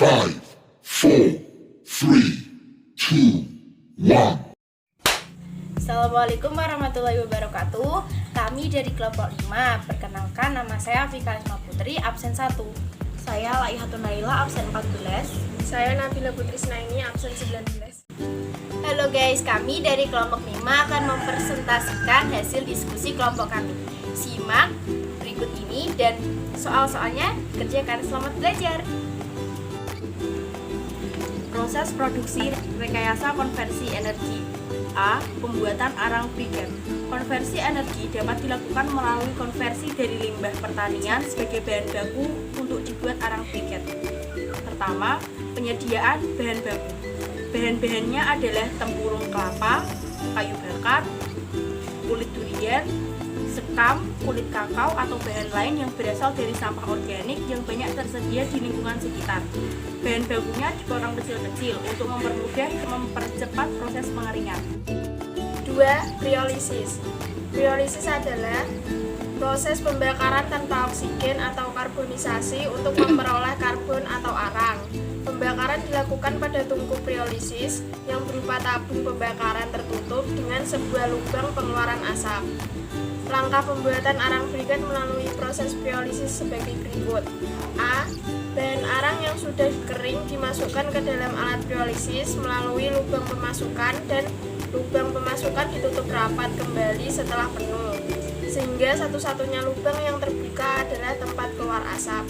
5, 4, 3, 2, 1. Assalamualaikum warahmatullahi wabarakatuh. Kami dari kelompok 5. Perkenalkan, nama saya Vika Risma Putri, absen 1. Saya Laihatun Naila, absen 14. Saya Nabila Putri Senaini, absen 19. Halo guys, kami dari kelompok 5 akan mempresentasikan hasil diskusi kelompok kami. Simak berikut ini dan soal-soalnya kerjakan. Selamat belajar. Proses produksi rekayasa konversi energi. A. Pembuatan arang briket. Konversi energi dapat dilakukan melalui konversi dari limbah pertanian sebagai bahan baku untuk dibuat arang briket. Pertama, penyediaan bahan baku. Bahan-bahannya adalah tempurung kelapa, kayu bakar, kulit durian, sekam, kulit kakao atau bahan lain yang berasal dari sampah organik yang banyak tersedia di lingkungan sekitar. Bahan bakunya dipotong kecil-kecil untuk mempercepat proses pengeringan. 2. Briolisis. Briolisis adalah proses pembakaran tanpa oksigen atau karbonisasi untuk memperoleh karbon atau arang. Pembakaran dilakukan pada tungku briolisis yang berupa tabung pembakaran tertutup dengan sebuah lubang pengeluaran asap. Langkah pembuatan arang briket melalui proses briolisis sebagai berikut. A. Bahan arang yang sudah kering dimasukkan ke dalam alat briolisis melalui lubang pemasukan dan lubang pemasukan ditutup rapat kembali setelah penuh, sehingga satu-satunya lubang yang terbuka adalah tempat keluar asap.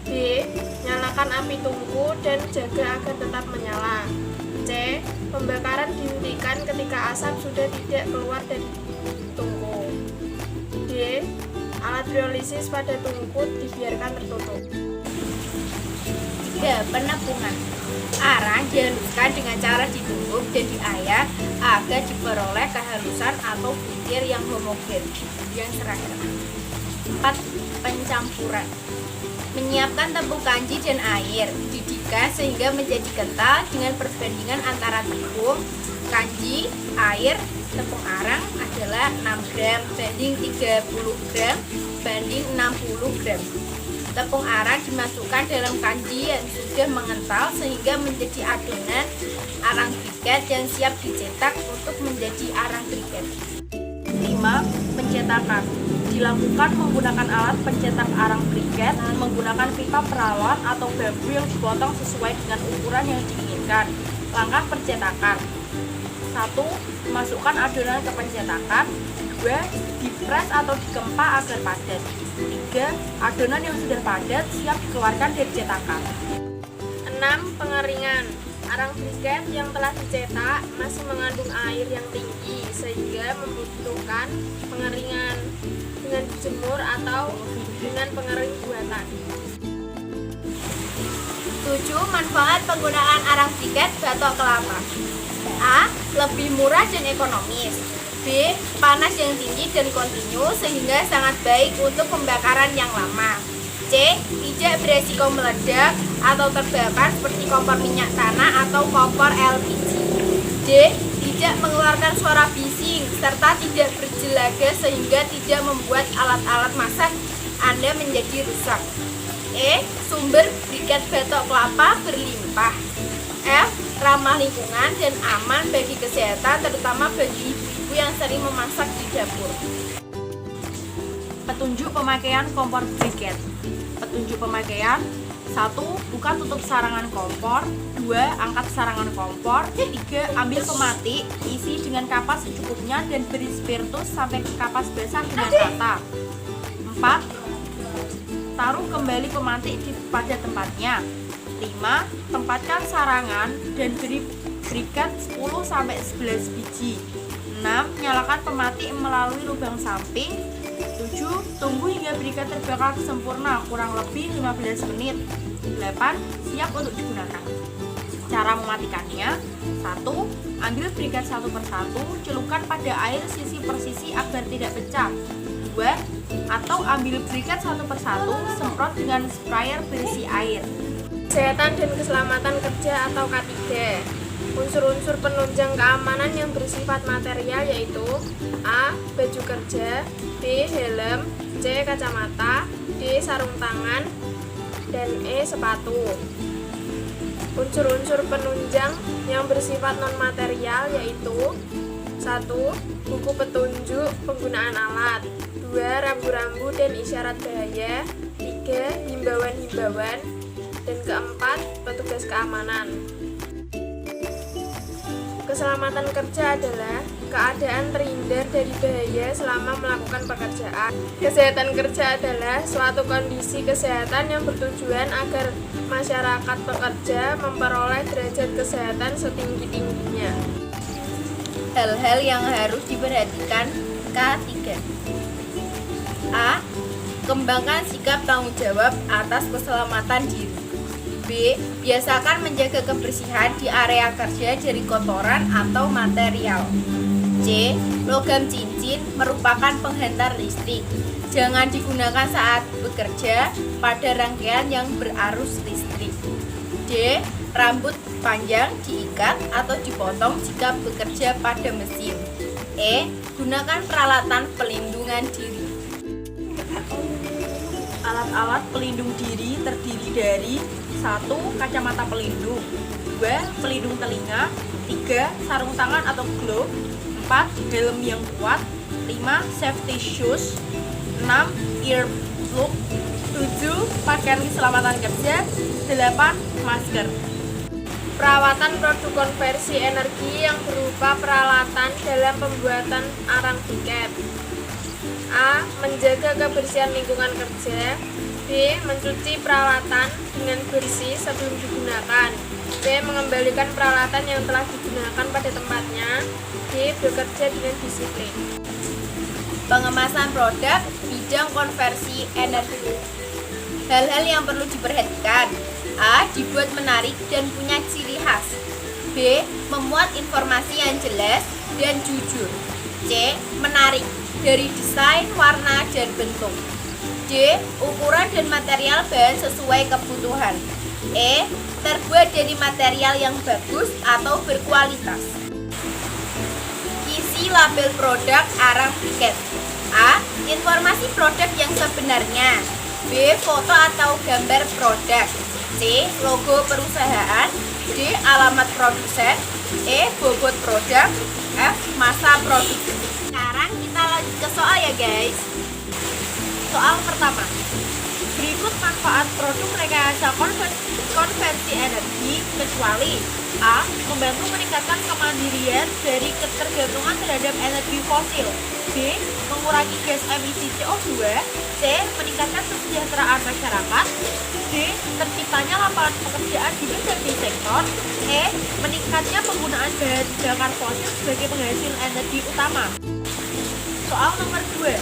B. Nyalakan api tungku dan jaga agar tetap menyala. C. Pembakaran dihentikan ketika asap sudah tidak keluar dari tungku. D. Alat briolisis pada tungku dibiarkan tertutup. 3. Penepungan. Arang dihaluskan dengan cara ditumbuk dan diayak agar diperoleh kehalusan atau butir yang homogen yang seragam. 4. Pencampuran. Menyiapkan tepung kanji dan air, dididihkan sehingga menjadi kental dengan perbandingan antara tepung, kanji, air, tepung arang adalah 6 gram banding 30 gram banding 60 gram. Tepung arang dimasukkan dalam kanji yang sudah mengental sehingga menjadi adonan arang briket yang siap dicetak untuk menjadi arang briket. 5. Pencetakan. Dilakukan menggunakan alat pencetak arang briket menggunakan pipa peralon atau bambu yang dipotong sesuai dengan ukuran yang diinginkan. Langkah percetakan. 1. Masukkan adonan ke pencetakan. 2. Dipres atau dikempa agar padat. 3. Adonan yang sudah padat siap dikeluarkan dari cetakan. 6. Pengeringan. Arang briket yang telah dicetak masih mengandung air yang tinggi sehingga membutuhkan pengeringan dengan dijemur atau dengan pengering buatan. 7. Manfaat penggunaan arang briket batok kelapa. A. Lebih murah dan ekonomis. B. Panas yang tinggi dan kontinu sehingga sangat baik untuk pembakaran yang lama. C. Tidak beresiko meledak atau terbakar seperti kompor minyak tanah atau kompor LPG. D. Tidak mengeluarkan suara bising serta tidak berjelaga sehingga tidak membuat alat-alat masak Anda menjadi rusak. E. Sumber briket batok kelapa berlimpah. F. Ramah lingkungan dan aman bagi kesehatan terutama bagi ibu-ibu yang sering memasak di dapur. Petunjuk pemakaian kompor briket. Petunjuk pemakaian. 1. Buka tutup sarangan kompor. 2. Angkat sarangan kompor. 3. Ambil pematik, isi dengan kapas secukupnya dan beri spiritus sampai kapas basah dengan rata. 4. Taruh kembali pematik pada tempatnya. 5. Tempatkan sarangan dan beri briket 10-11 biji. 6. Nyalakan pematik melalui lubang samping. 7. Tunggu hingga briket terbakar sempurna kurang lebih 15 menit. 8. Siap untuk digunakan. Cara mematikannya. 1. Ambil briket satu persatu, celupkan pada air sisi per sisi agar tidak pecah. 2. Atau ambil briket satu persatu, semprot dengan sprayer berisi air. Kesehatan dan keselamatan kerja atau K3. Unsur-unsur penunjang keamanan yang bersifat material yaitu A. Baju kerja, B. Helm, C. Kacamata, D. Sarung tangan, dan E. Sepatu. Unsur-unsur penunjang yang bersifat non-material yaitu 1. Buku petunjuk penggunaan alat, 2. Rambu-rambu dan isyarat bahaya, 3. Himbauan-himbauan, dan keempat, petugas keamanan. Keselamatan kerja adalah keadaan terhindar dari bahaya selama melakukan pekerjaan. Kesehatan kerja adalah suatu kondisi kesehatan yang bertujuan agar masyarakat pekerja memperoleh derajat kesehatan setinggi-tingginya. Hal-hal yang harus diperhatikan K3. A. Kembangkan sikap tanggung jawab atas keselamatan diri. B. Biasakan menjaga kebersihan di area kerja dari kotoran atau material. C. Logam cincin merupakan penghantar listrik. Jangan digunakan saat bekerja pada rangkaian yang berarus listrik. D. Rambut panjang diikat atau dipotong jika bekerja pada mesin. E. Gunakan peralatan pelindungan diri. Alat-alat pelindung diri terdiri dari 1. Kacamata pelindung, 2. Pelindung telinga, 3. Sarung tangan atau glove, 4. Helm yang kuat, 5. Safety shoes, 6. Earplug, 7. Pakaian keselamatan kerja, 8. Masker. Perawatan produk konversi energi yang berupa peralatan dalam pembuatan arang piket. A. Menjaga kebersihan lingkungan kerja. B. Mencuci peralatan dengan bersih sebelum digunakan. C. Mengembalikan peralatan yang telah digunakan pada tempatnya. D. Bekerja dengan disiplin. Pengemasan produk bidang konversi energi. Hal-hal yang perlu diperhatikan. A. Dibuat menarik dan punya ciri khas. B. Memuat informasi yang jelas dan jujur. C. Menarik dari desain, warna, dan bentuk. D. Ukuran dan material bahan sesuai kebutuhan. E. Terbuat dari material yang bagus atau berkualitas. Isi label produk arang piket. A. Informasi produk yang sebenarnya. B. Foto atau gambar produk. C. Logo perusahaan. D. Alamat produsen. E. Bobot produk. F. Masa produksi. Sekarang kita lanjut ke soal ya guys. Soal pertama. Berikut manfaat produk rekayasa konversi energi kecuali A. Membantu meningkatkan kemandirian dari ketergantungan terhadap energi fosil. B. Mengurangi gas emisi CO2. C. Meningkatkan kesejahteraan masyarakat. D. Terciptanya lapangan pekerjaan di berbagai sektor. E. Meningkatnya penggunaan bahan bakar fosil sebagai penghasil energi utama. Soal nomor 2.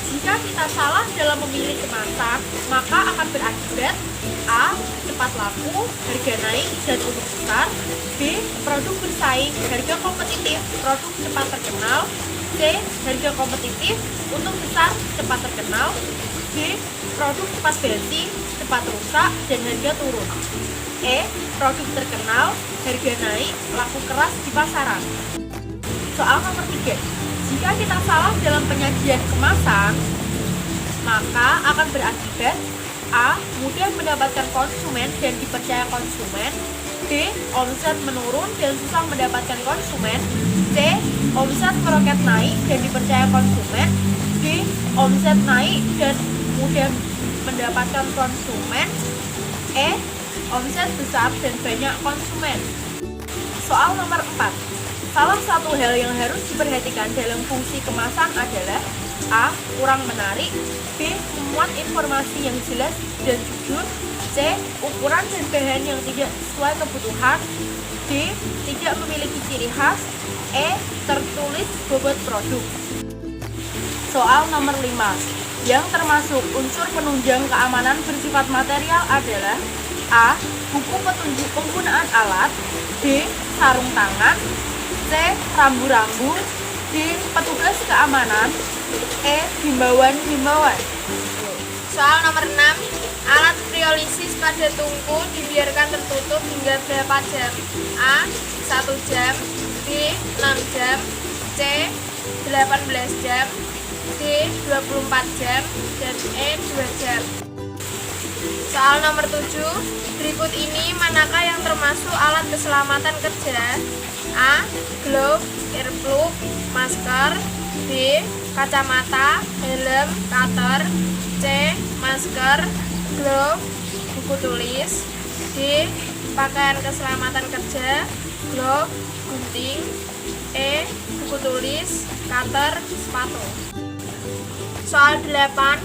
Jika kita salah dalam memilih kemasan, maka akan berakibat A. Cepat laku, harga naik, dan untung besar. B. Produk bersaing, harga kompetitif, produk cepat terkenal. C. Harga kompetitif, untung besar, cepat terkenal. D. Produk cepat basi, cepat rusak, dan harga turun. E. Produk terkenal, harga naik, laku keras di pasaran. Soal nomor 3. Jika kita salah dalam penyajian kemasan, maka akan berakibat A. Mudah mendapatkan konsumen dan dipercaya konsumen. B. Omset menurun dan susah mendapatkan konsumen. C. Omset meroket naik dan dipercaya konsumen. D. Omset naik dan mudah mendapatkan konsumen. E. Omset besar dan banyak konsumen. Soal nomor 4. Salah satu hal yang harus diperhatikan dalam fungsi kemasan adalah A. Kurang menarik. B. Memuat informasi yang jelas dan jujur. C. Ukuran dan bahan yang tidak sesuai kebutuhan. D. Tidak memiliki ciri khas. E. Tertulis bobot produk. Soal nomor 5. Yang termasuk unsur penunjang keamanan bersifat material adalah A. Buku petunjuk penggunaan alat. B. Sarung tangan. C. Rambu-rambu. D. Petugas keamanan. E. Himbauan-himbauan. Soal nomor 6. Alat kriolisis pada tungku dibiarkan tertutup hingga berapa jam? A. 1 jam. B. 6 jam. C. 18 jam. D. 24 jam. Dan E. 2 jam. Soal nomor 7, berikut ini manakah yang termasuk alat keselamatan kerja? A. Glove, earplug, masker. B. Kacamata, helm, cutter. C. Masker, glove, buku tulis. D. Pakaian keselamatan kerja, glove, gunting. E. Buku tulis, cutter, sepatu. Soal 8,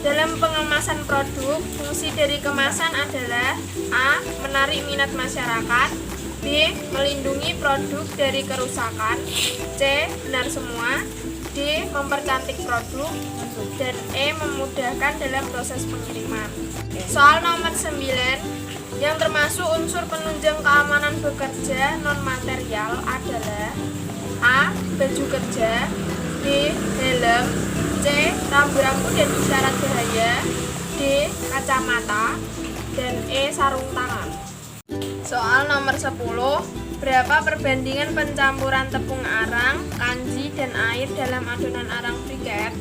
dalam pengemasan produk, fungsi dari kemasan adalah A. Menarik minat masyarakat. B. Melindungi produk dari kerusakan. C. Benar semua. D. Mempercantik produk. Dan E. Memudahkan dalam proses pengiriman. Soal nomor 9, yang termasuk unsur penunjang keamanan bekerja non-material adalah A. Baju kerja. B. Helm. C. Rambu-rambu dan isyarat bahaya. D. Kacamata. Dan E. Sarung tangan. Soal nomor 10, berapa perbandingan pencampuran tepung arang, kanji, dan air dalam adonan arang briket?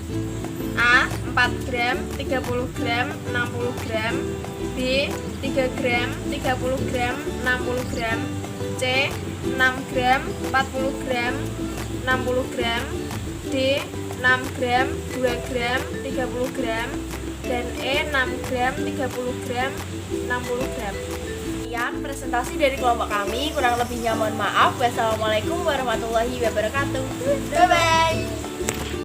A. 4 gram, 30 gram, 60 gram. B. 3 gram, 30 gram, 60 gram. C. 6 gram, 40 gram, 60 gram. D. 6 gram, 2 gram, 30 gram. Dan E. 6 gram, 30 gram, 60 gram. Sekian presentasi dari kelompok kami, kurang lebihnya mohon maaf. Wassalamualaikum warahmatullahi wabarakatuh. Bye-bye.